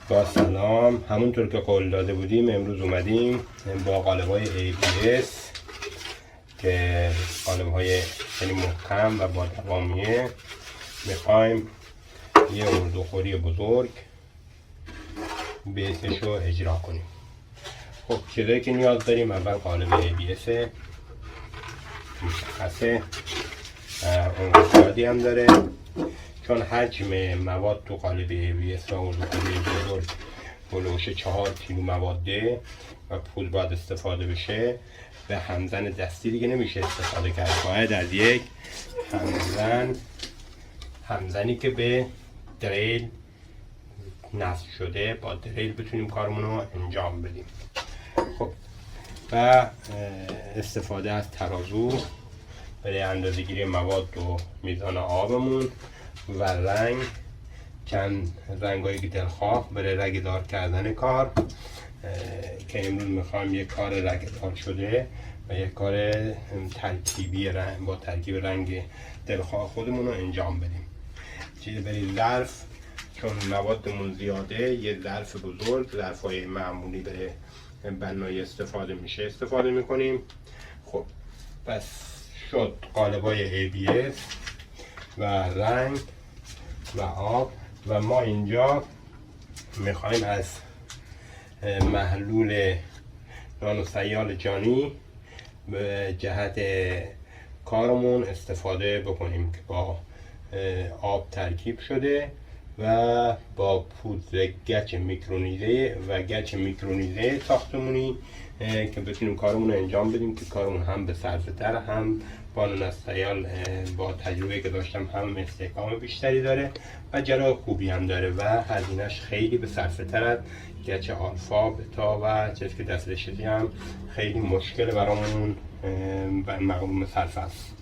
با سلام. همونطور که قول داده بودیم امروز اومدیم با قالب‌های ABS که قالب‌های خیلی محکم و با دوامیه میخوایم یه اردوخوری بزرگ بیسش رو اجرا کنیم. خب چیزایی که نیاز داریم اول قالب ABS مشخصه، اون زیادی هم داره چون حجم مواد تو قالب ABS و اردوخوری بزرگ هلوش 4 کیلو مواده و پول باید استفاده بشه. به همزن دستی دیگه نمیشه استفاده کرد، باید از یک همزنی که به دریل نصب شده با دریل بتونیم کارمون رو انجام بدیم. خب و استفاده از ترازو برای اندازه‌گیری مواد و میزان آبمون و رنگ، چند رنگایی که دلخواه برای رگه‌دار کردن کار که امروز میخوایم یک کار رگه‌دار شده و یک کار ترکیبی رنگ با ترکیب رنگ دلخواه خودمون رو انجام بدیم. چیز برای ظرف، چون موادمون زیاده یه ظرف بزرگ، ظرفای معمولی برای بنایی استفاده میکنیم. خب پس شد قالب‌های ABS و رنگ و آب و ما اینجا میخوایم از محلول نانوسیال جانی به جهت کارمون استفاده بکنیم که با آب ترکیب شده و با پودر گچ میکرونیزه و گچ میکرونیزه ساختمونی که بتونیم کارمون رو انجام بدیم که کارمون هم به صرفه تر، هم با نانوسیال با تجربه که داشتم هم استحکام بیشتری داره و جرای خوبی هم داره و هزینه‌اش خیلی به صرفه تر از گچ آلفا، بتا و چیزی که دست رشدی هم خیلی مشکل برامون و مقروم صرفه است.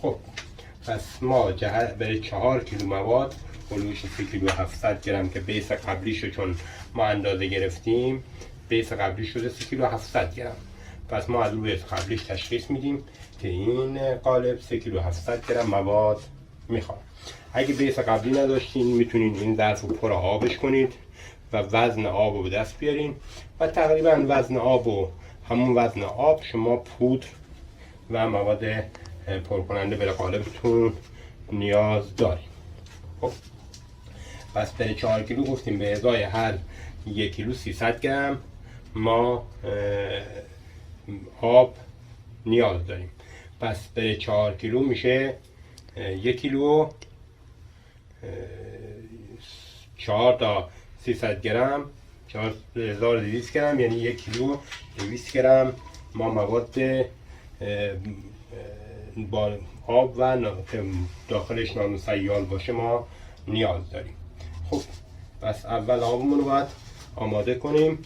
خب پس ما برای 4 کیلو مواد هلوش 3 کیلو 700 گرم که بیس قبلیشو چون ما اندازه گرفتیم بیس قبلی شده 3 کیلو 700 گرم. پس ما از روی قبلیش تشخیص میدیم که این قالب 3 کیلو 700 گرم مواد میخواد. اگه بیس قبلی نداشتین میتونین این ظرف رو پر آبش کنید و وزن آب رو به دست بیارین و تقریبا وزن آب و همون وزن آب شما پودر و مواد پرکننده برای قالبتون نیاز داریم. خب پس برای 4 کیلو گفتیم به ازای هر 1 کیلو 300 گرم ما آب نیاز داریم. پس برای 4 کیلو میشه 1 کیلو 4 تا 300 گرم 4200 گرم یعنی 1 کیلو 200 گرم ما مواد با آب و داخلش نانوسیال باشه ما نیاز داریم. خب پس اول آبمون رو باید آماده کنیم.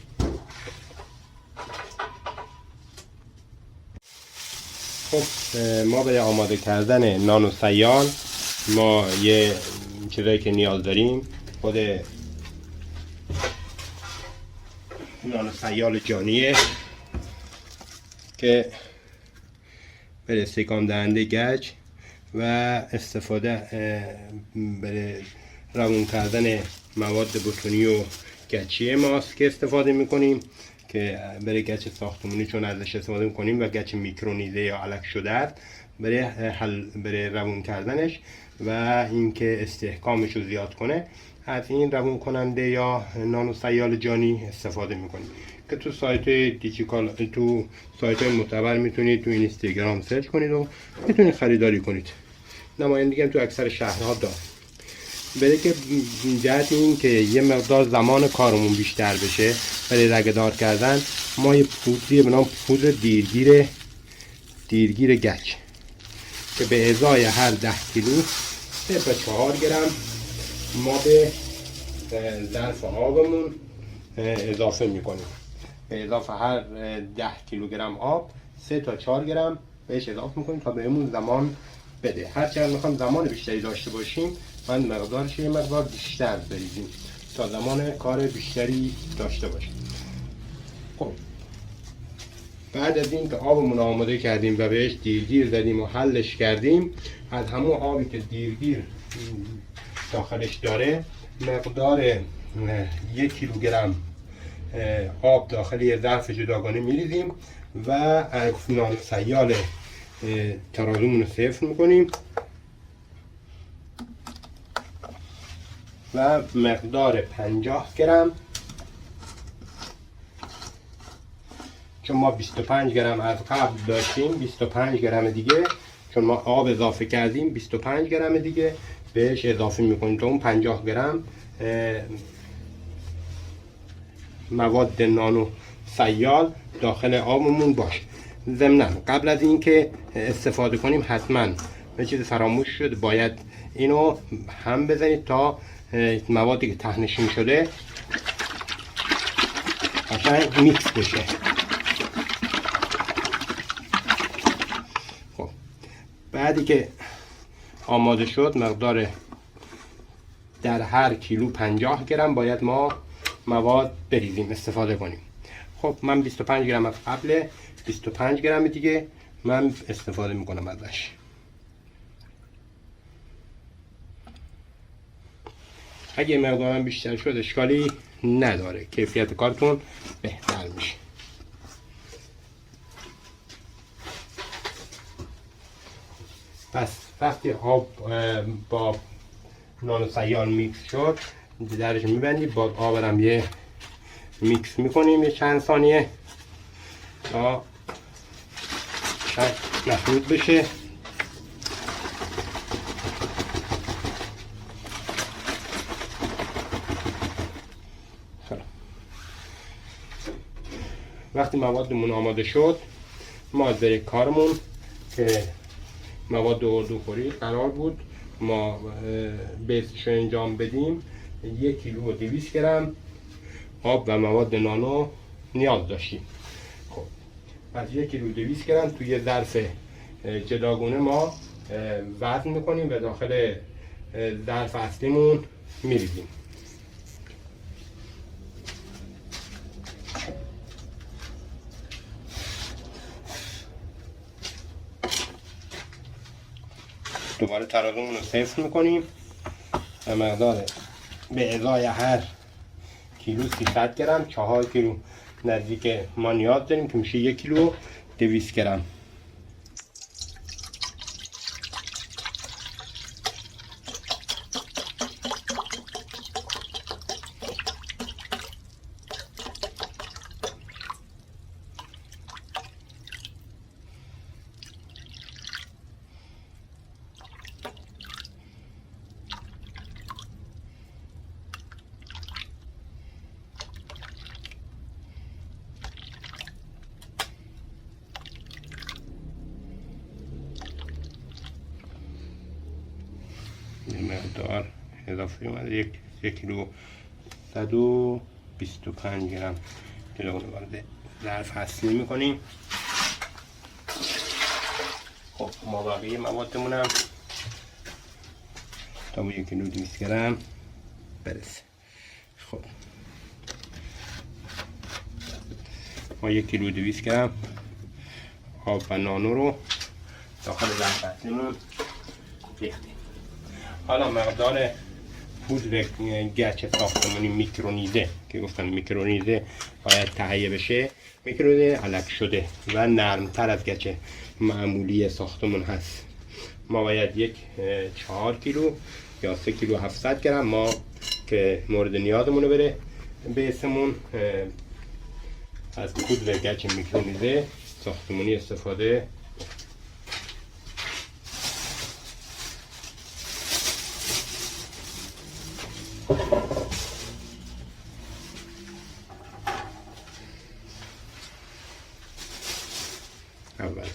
خب ما برای آماده کردن نانوسیال ما یه چیزایی که نیاز داریم خود نانوسیال جانیه که برای استحکام دهنده گچ و استفاده برای روون کردن مواد بتونی و گچی ماست که استفاده میکنیم که برای گچ ساختمونی چون ازش استفاده میکنیم و گچ میکرونیزه یا علک شده است برای روون کردنش و اینکه استحکامش رو زیاد کنه از این روون کننده یا نانوسیال جانی استفاده میکنیم که تو سایت دیجیکال تو سایت معتبر میتونید تو اینستاگرام سرچ کنید و میتونید خریداری کنید. نمایندگی هم تو اکثر شهرها داره. برای که جهت این که یه مقدار زمان کارمون بیشتر بشه برای رگه‌دار کردن ما یه پودری به نام پودر دیرگیر گچ که به ازای هر 10 کیلو 3 تا 4 گرم ما به ظرف آبمون اضافه میکنیم. به اضافه هر 10 کیلوگرم آب 3 تا 4 گرم بهش اضافه میکنیم تا بهمون زمان بده. هرچند میخوام زمان بیشتری داشته باشیم من مقدارش یه مقدار بیشتر بریزیم تا زمان کار بیشتری داشته باشیم. خب بعد از این که آبمون آماده کردیم و بهش دیرگیر زدیم و حلش کردیم از همون آبی که دیرگیر داخلش داره، مقدار 1 کیلوگرم آب داخل یه ظرف جداگانه میریزیم و از نان سیال ترازومون رو صفر میکنیم و مقدار 50 گرم، چون ما 25 گرم از قبل داشتیم، 25 گرم دیگه چون ما آب اضافه کردیم 25 گرم دیگه بهش اضافه میکنیم تا اون 50 گرم مواد نانو سیال داخل آبمون باشه. ضمناً قبل از اینکه استفاده کنیم حتما یه چیز فراموش شد، باید اینو هم بزنید تا موادی که تهنشین شده قشنگ میکس بشه. خب بعدی که آماده شد، مقدار در هر کیلو 50 گرم باید ما مواد بریزیم استفاده کنیم. خب من 25 گرم از قبل، 25 گرم دیگه من استفاده میکنم ازش. اگه مقدارم بیشتر شد اشکالی نداره، کیفیت کارتون بهتر میشه. پس وقتی آب با نان سیال میکس شد درش میبندید، با آبرم یه میکس میکنیم یه چند ثانیه تا مخلوط بشه. وقتی موادمون آماده شد ما برای کارمون که مواد اردوخوری قرار بود ما بیسش رو انجام بدیم، 1 کیلو و 200 گرم آب و مواد نانو نیاز داشتیم. خب پس 1 کیلو 200 گرم توی ظرف جداگونه ما وزن میکنیم و داخل ظرف اصلیمون میریزیم. دوباره ترازومون رو صفر میکنیم و مقدار به ازای هر کیلو 300 گرم 4 کیلو نزدیک ما نیاز داریم که میشه 1 کیلو 200 گرم. مقدار اضافه اومده 1 کیلو 125 گرم که وارد ظرف اصلی میکنیم. خب ما بقیه موادمون هم تا به 1 کیلو 200 گرم برسه. خب ما 1 کیلو 200 گرم آب و نانو رو داخل ظرف اصلیمون ریختیم. حالا مقدار پودر گچ ساختمانی میکرونیزه که گفتم میکرونیزه باید تهیه بشه. میکرونیزه علک شده و نرمتر از گچ معمولی ساختمون هست. ما باید 4 کیلو یا 3 کیلو 700 گرم ما که مورد نیازمونه بره به اسمون از پودر گچ میکرونیزه ساختمانی استفاده. اول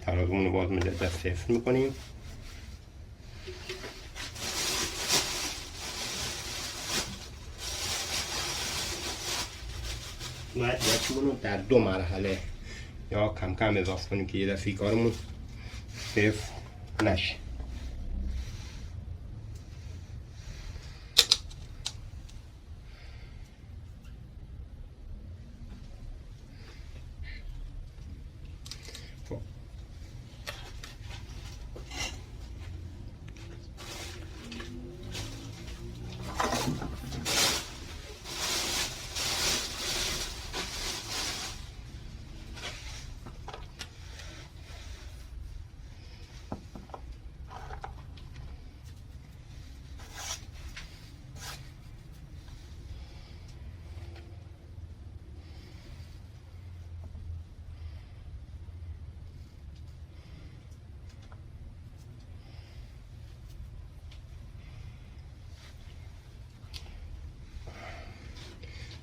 ترازومون رو باز مجدد صفر میکنیم. باید گچمون رو در 2 مرحله یا کم کم اضافه کنیم که یه دفعه کارمون صفر نشه.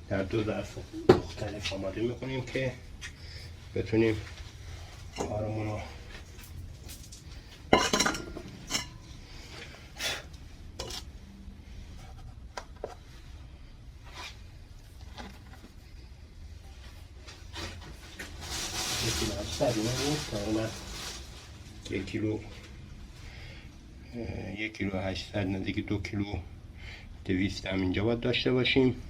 در 2 ظرف مختلف آماده میکنیم که بتونیم کارمون رو تقریبا 1 کیلو 800 نزدیک 2 کیلو 200 هم اینجا باید داشته باشیم.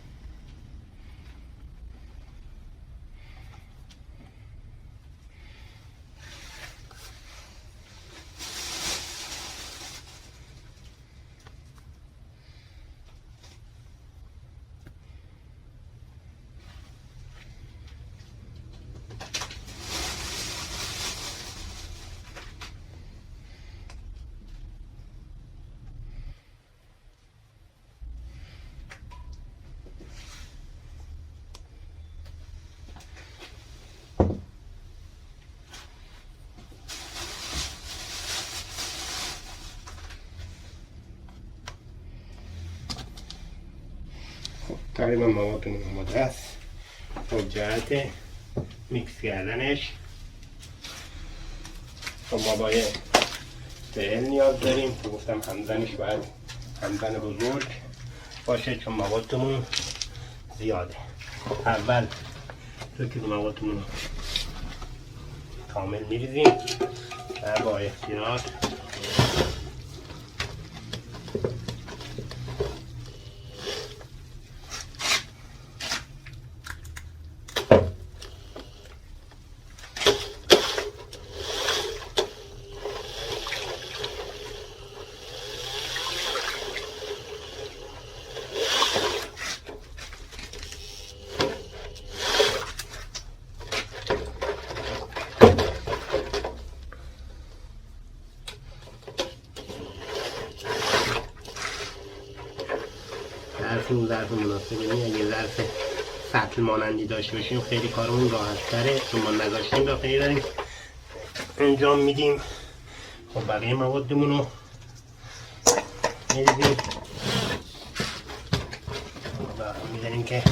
تقریبا موادمون آماده است. تا جهت میکس کردنش ما باید فعل نیاز داریم که گفتم همزنش باید همزن بزرگ باشه چون موادمون زیاده. اول 2 کیلو موادمون رو کامل میریزیم و با احتیاط ظرف مناسب یعنی اگه ظرف سطل مانندی داشته باشیم خیلی کارمون راحت تره چون ما نذاشتیم داخلی داریم انجام میدیم. خب بقیه موادمون رو میریزیم و میذاریم که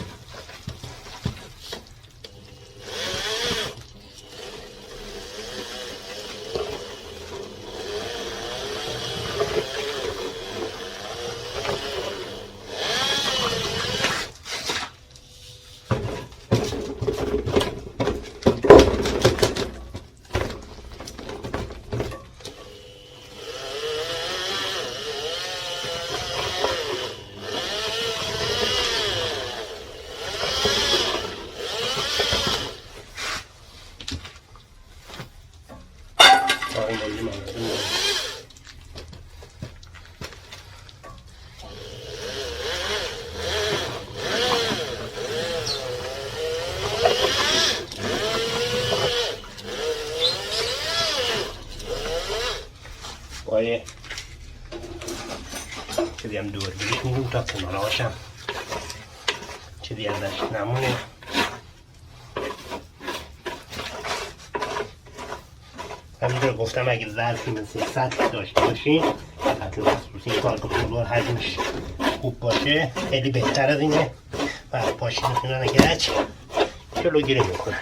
پای چیزی هم دور بریش میدیم تا کناره هاشم چیزی ازش نمونه. همینطور گفتم اگه ظرفی مثل سطل داشته باشین سطل مخصوصی این کار کنترل حجمش خوب باشه خیلی بهتر از اینه و پاشی میتونن گچ جلوگیری میکنه.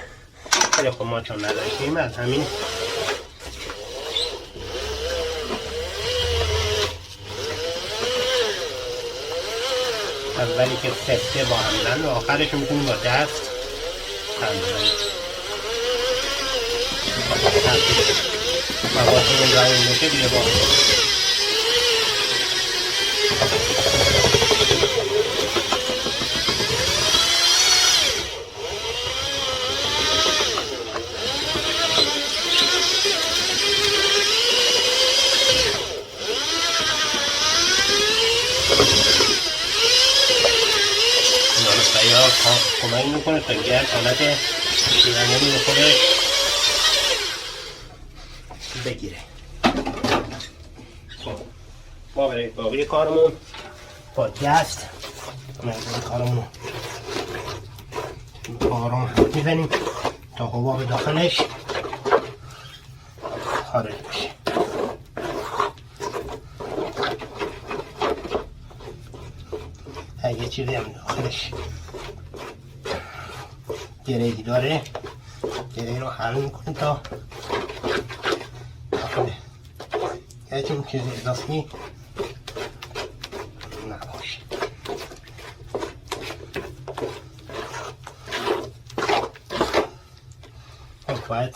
خیلی خب ما چون نداشتیم از همین اولی که سفته با همدن و آخرش میتونیم با دست همدن مواسمون رای میشه بیره با کمک میکنه تا گرد حالت شیرنی خودش بگیره. خب ما برای باقی کارمون با دست کارمون رو آرام میزنیم تا حباب داخلش خارج بشه. اگه چیزی هم داخلش گرهی داره، گره رو حل میکنه تا داخل هیچ چیز اضافی نباشه. باید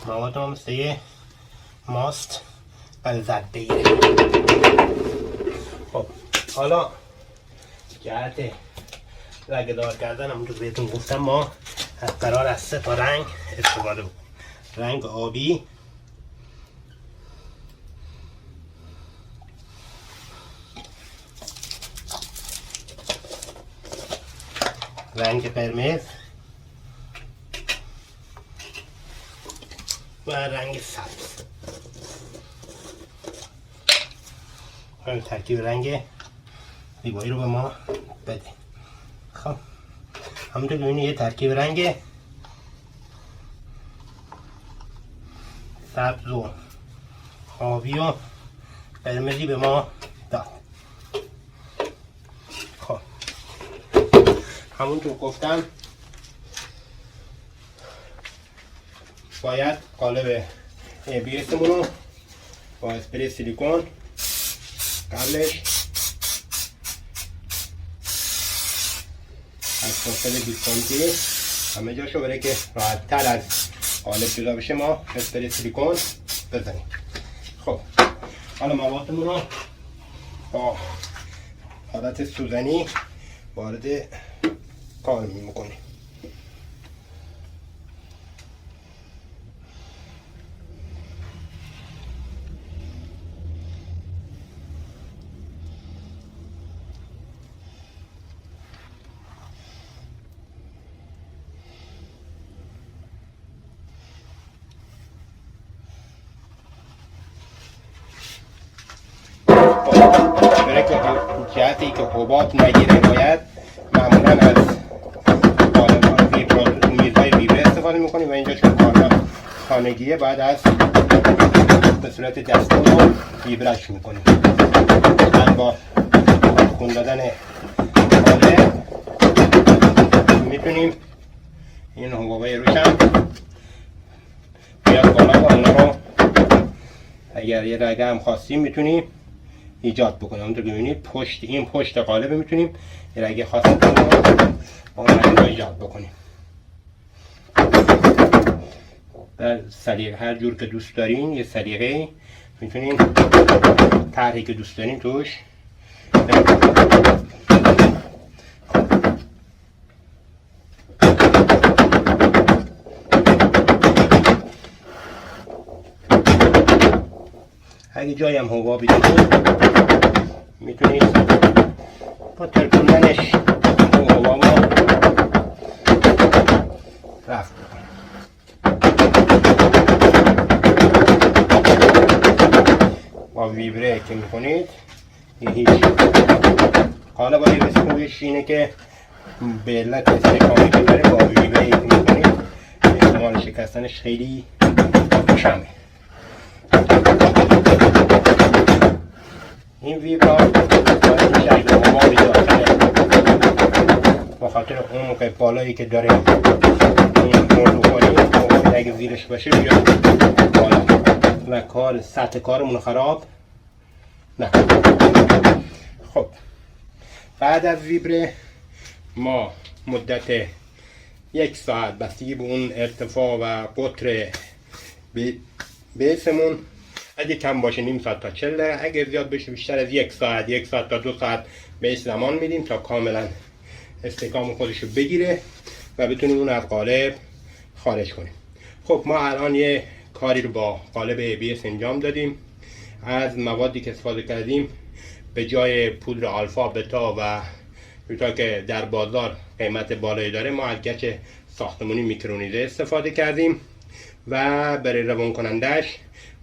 مواد ما مثل ماست لذت بگیره. خب حالا جهت رگه دار کردن همونجور بهتون گفتم ما قرار از 3 تا رنگ استفاده بکنیم. رنگ آبی، رنگ قرمز و رنگ سبز. ترکیب رنگ زیبایی رو به ما بده. خب همونطور ببینید یه ترکیب رنگ سبز و آبی و قرمزی به ما داد. خب همونطور گفتم باید قالب ABS-مون رو با اسپری سیلیکون قبلش از فاصله 20 سانتی همه جاشو برای که راحت تر از قالب جدا بشه ما اسپری سیلیکون بزنیم. خب حالا موادمون رو با حالت سوزنی وارد کار میکنیم. جهتی که حباب نگیره باید معمولا از میزهای ویبره استفاده میکنیم و اینجا چون کارنا خانگیه باید از به صورت دستی رو ویبرش میکنیم. من با خون دادن حاله میتونیم این حبابای روشن بیاد بالا و اونا رو اگر یه رگه هم خواستیم میتونیم ایجاد بکنیم. اونطور که ببینید پشت این پشت قالب میتونیم یه رگه خاصی اون رگه رو ایجاد بکنیم. در سلیقه هر جور که دوست دارین یه سلیقه میتونین طرحی که دوست دارین توش اگه جایی هم حبابی دارید میتونید با ترکوندنش اون حباب رو رفت بکنید. با ویبره که میکنید یه هیچ حالا با یه رسیدش اینه که به علت استحکامی که داره با ویبره که میکنید احتمال شکستنش خیلی کمه. این ویبرا باید میشه اگه حبابی داخله با خاطر اون موقع بالایی که داره این مورد کنیم اگه زیرش باشه بیاد بالا و کار سطح کارمون رو خراب نکنیم. خب بعد از ویبره ما مدت 1 ساعت بستگی به اون ارتفاع و قطر بیسمون اگه کم باشه نیم ساعت تا 40 دقیقه، اگه زیاد بشه بیشتر از 1 ساعت 1 ساعت تا 2 ساعت بهش زمان میدیم تا کاملا استحکام خودش رو بگیره و بتونیم اون از قالب خارج کنیم. خب ما الان یه کاری رو با قالب ABS انجام دادیم. از موادی که استفاده کردیم به جای پودر آلفا بتا و بتا که در بازار قیمت بالایی داره ما از گچ ساختمانی میکرونیده استفاده کردیم و برای روان کنندش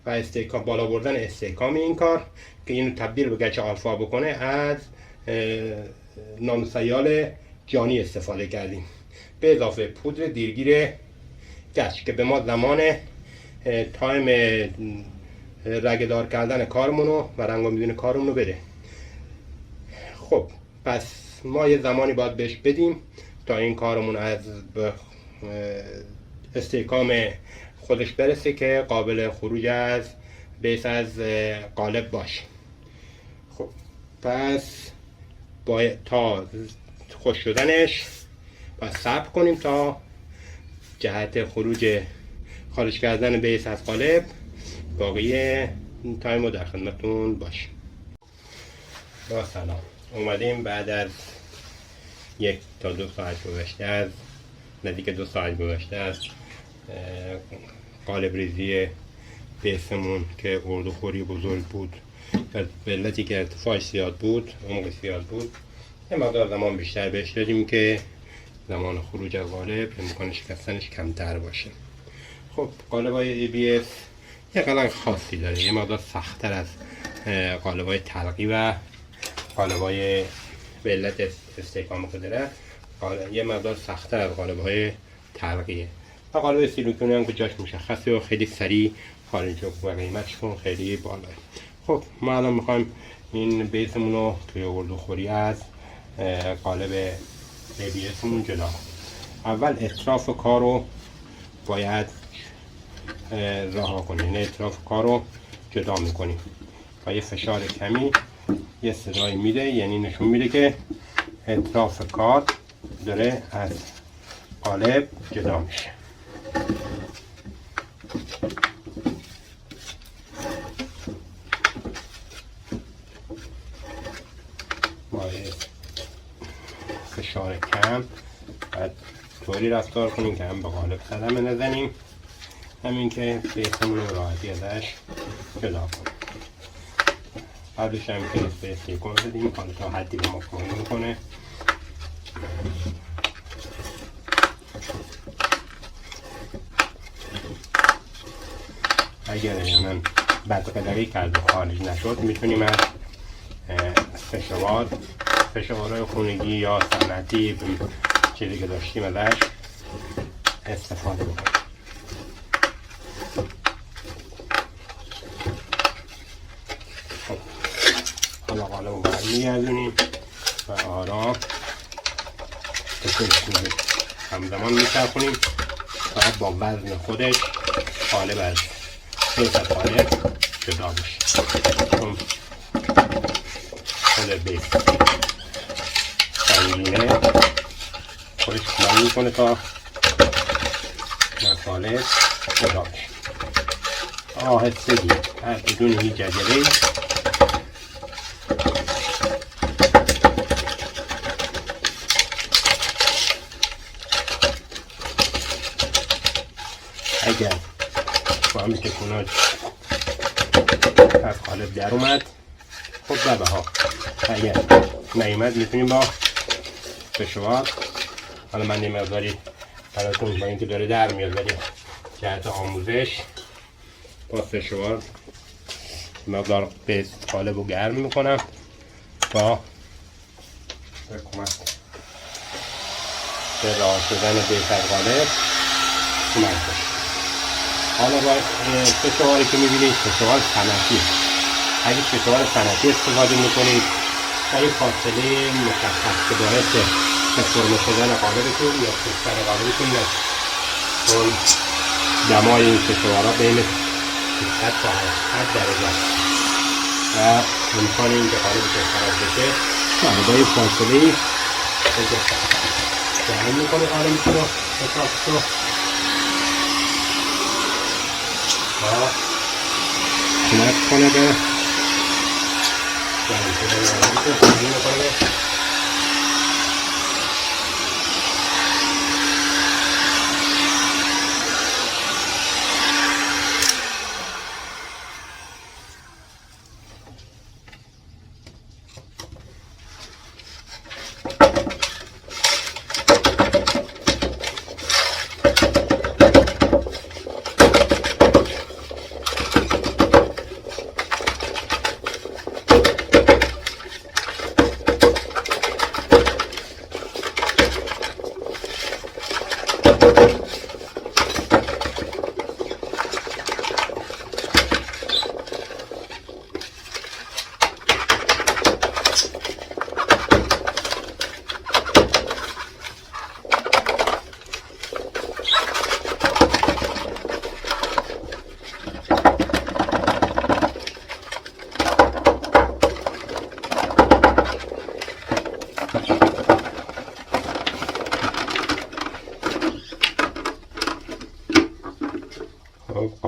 و استحکام بالا بردن استحکام این کار که اینو تبدیل به گچ آلفا بکنه از نانوسیال جانی استفاده کردیم به اضافه پودر دیرگیر گچ که به ما زمان تایم رگه دار کردن کارمونو و رنگ و میدون کارمونو بده. خب پس ما یه زمانی باید بهش بدیم تا این کارمون از استحکام خودش برسه که قابل خروج از بیس از قالب باشه. خب پس تا خوش شدنش باید صبر کنیم تا جهت خارج کردن بیس از قالب باقی تایم رو در خدمتون باشه. با سلام، اومدیم بعد از 1 تا 2 ساعت گذشته از نزدیک 2 ساعت گذشته از قالب ریزی بیسمون که اردوخوری بزرگ بود به علتی که ارتفاعش زیاد بود، عمق زیاد بود، یه مقدار زمان بیشتر بهش دادیم که زمان خروج از قالب امکان شکستنش کمتر باشه. خب قالب‌های ABS یه قلق خاصی داره، یه مقدار سخت‌تر از قالب‌های تلقی و قالب‌های به علت استحکام قدرت یه مقدار سخت‌تر از قالب‌های تلقیه و قالب سیلیکونی هم که جاش مشخصه و خیلی سریع خارج و قیمتشون خیلی بالاه. خب ما الان میخوایم این بیسمون رو توی اردوخوری از قالب ABS مون جدا. اول اطراف کار رو باید رها کنیم، یعنی اطراف کار رو جدا میکنیم با یه فشار کمی یه صدایی میده، یعنی نشون میده که اطراف کار داره از قالب جدا میشه. با فشار کم باید طوری رفتار کنیم که هم به قالب صدمه نزنیم، همین که بیسمون رو راحتی ازش جدا کنیم. قبلش هم که به سیلیکون زدیم، حالا تا حدی به ما کمک میکنه. اگر من بدقلقی کرد و خارج نشد میتونیم از فشارهای خونگی یا صنعتی چیزی که داشتیم ازش استفاده بکنیم. خب حالا قالب رو برمیگردونیم و آرام همزمان میچرخونیم تا با وزن خودش قالب از بیس از قالب جدا بشه. چون خود بیس سنگینه خودش کمک میکنه تا قالب جدا بشه. آهستگی بدون هیچ عجله‌ای اگر با همین تکوناج از قالب در اومد خب زبه ها، اگر نیومد میتونیم با فشار، حالا من یه مقداری براتون با اینکه داره در میاد ولی جهت آموزش با فشار مقدار به قالب رو گرم میکنم با کمک به راه شدن بیس از قالب کمک کنم. حالا با فشاری که میبینید فشار صنعتی، اگه فشار صنعتی استفاده میکنید با یه فاصله مشخص که باعث فرم شدن قالبتون یا سوختن قالبتون نشه، چون دمای این فشارها بین 600 تا 800 درجه است و امکان این که قالبتون خراب بشه با یه فاصله گرم میکنه قالبتون رو اطرافش رو و کمک کنه به گرم شدن قالبتون.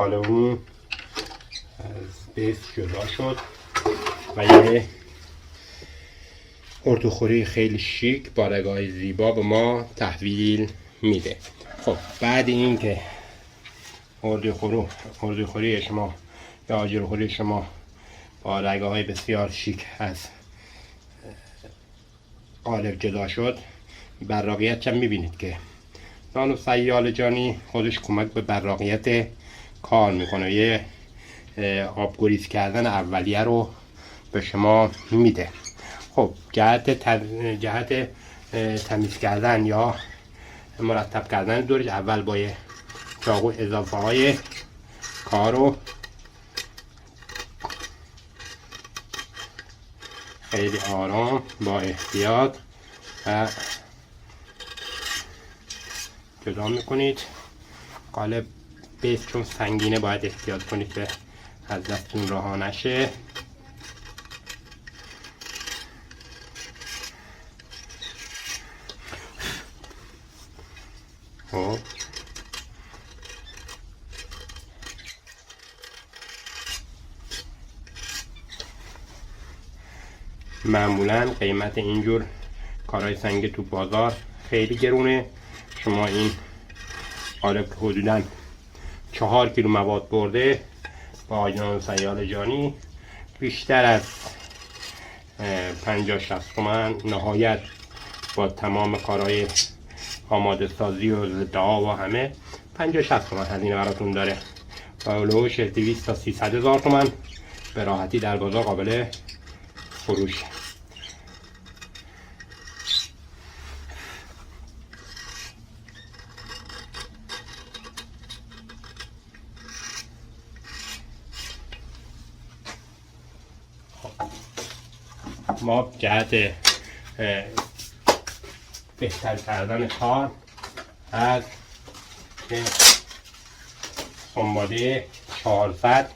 قالبمون از بیس جدا شد و یه اردوخوری خیلی شیک با رگای زیبا به ما تحویل میده. خب بعد این که اردوخوری شما یا آجرخوری شما با رگهای بسیار شیک از قالب جدا شد، براقیت هم میبینید که نان سیال جانی خودش کمک به براقیت کار میکنه، یه آبگریز کردن اولیه رو به شما میده. خب جهت تمیز کردن یا مرتب کردن دورش، اول با یه چاقو اضافه های کار رو خیلی آرام با احتیاط و جدا میکنید. قالب بیس چون سنگینه باید احتیاط کنید که از دستتون رها نشه. خب معمولا قیمت اینجور کارهای سنگ تو بازار خیلی گرونه. شما این قالب که حدوداً 4 کیلو مواد برده با آجران سیال جانی بیشتر از 50-60 تومن نهایت با تمام کارهای آماده سازی و ضد آب و همه 50-60 تومن هزینه براتون داره و اولوش 200 تا 300 هزار تومن به راحتی در بازار قابل فروشه. ما جهت بهتر کردن کار از خنباده 400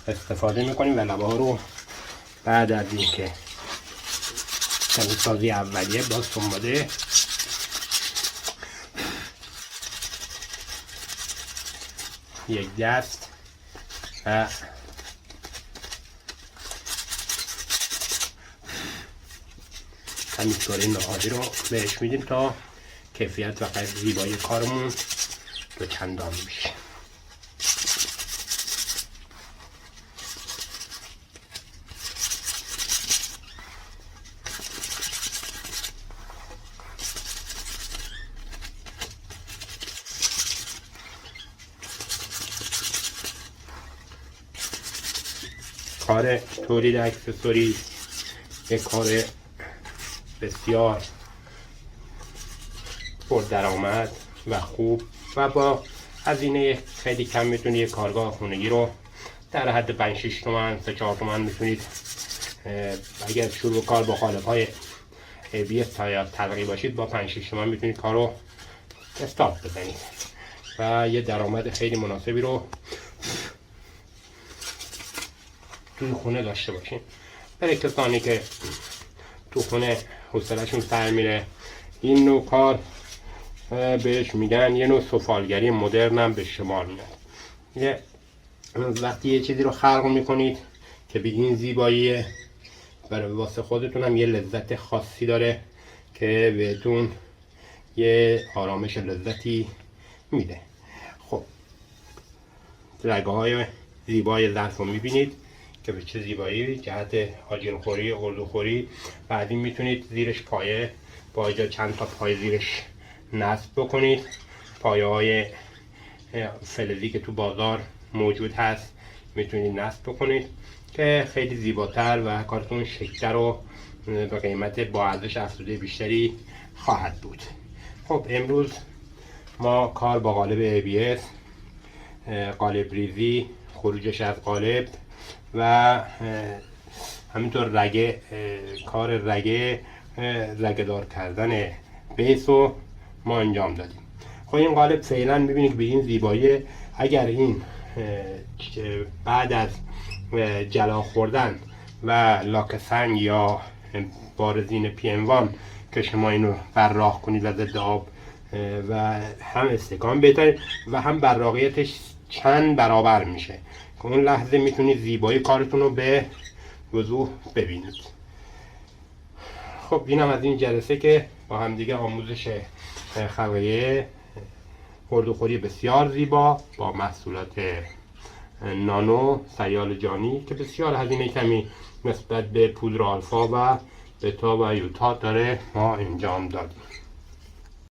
استفاده میکنیم و لبه ها رو بعد از اینکه تمیزسازی اولیه باز خنباده یک دست و تمیزکاری نهادی رو بهش میدیم تا کیفیت و زیبایی کارمون دو چندان میشه. کار تولید اکسسوری یک کار بسیار پردرآمد و خوب و با هزینه خیلی کم میتونید یک کارگاه خونگی رو در حد 5-6 تومن 3-4 تومن میتونید، اگر شروع کار با قالب های ABS یا تلقی باشید با 5-6 تومن میتونید کار رو استارت بزنید و یه درآمد خیلی مناسبی رو توی خونه داشته باشین. برای کسانی که تو خونه حوصله‌شون سر میره، این نوع کار بهش میگن یه نوع سفالگری مدرن هم به شمار میاد. وقتی یه چیزی رو خلق میکنید که به این زیبایی برای واسه خودتون هم یه لذت خاصی داره که بهتون یه آرامش لذتی میده. خب رگه های زیبای ظرف رو میبینید که به چه زیبایی جهت آجینخوری اردوخوری. بعدی میتونید زیرش پایه با اینجا چند تا پایه زیرش نصب بکنید. پایه های فلزی که تو بازار موجود هست میتونید نصب بکنید که خیلی زیباتر و کارتون شیک‌تر و به قیمت با ارزش افزوده بیشتری خواهد بود. خب امروز ما کار با قالب ABS، قالب ریزی، خروجش از قالب و همینطور کار رگه دار کردن بیس رو ما انجام دادیم. خب این قالب فعلا میبینید به این زیبایی. اگر این بعد از جلا خوردن و لاک سنگ یا بارزین PM1 که شما اینو براق کنید و ضد آب و هم استحکام بهتر و هم براقیتش چند برابر میشه که اون لحظه میتونید زیبایی کارتون رو به وضوح ببینید. خب اینم از این جلسه که با همدیگه آموزش خلقه خردوخوری بسیار زیبا با محصولات نانو سیال جانی که بسیار هزینه کمی نسبت به پودر آلفا و بتا و یوتا داره ما انجام دادیم.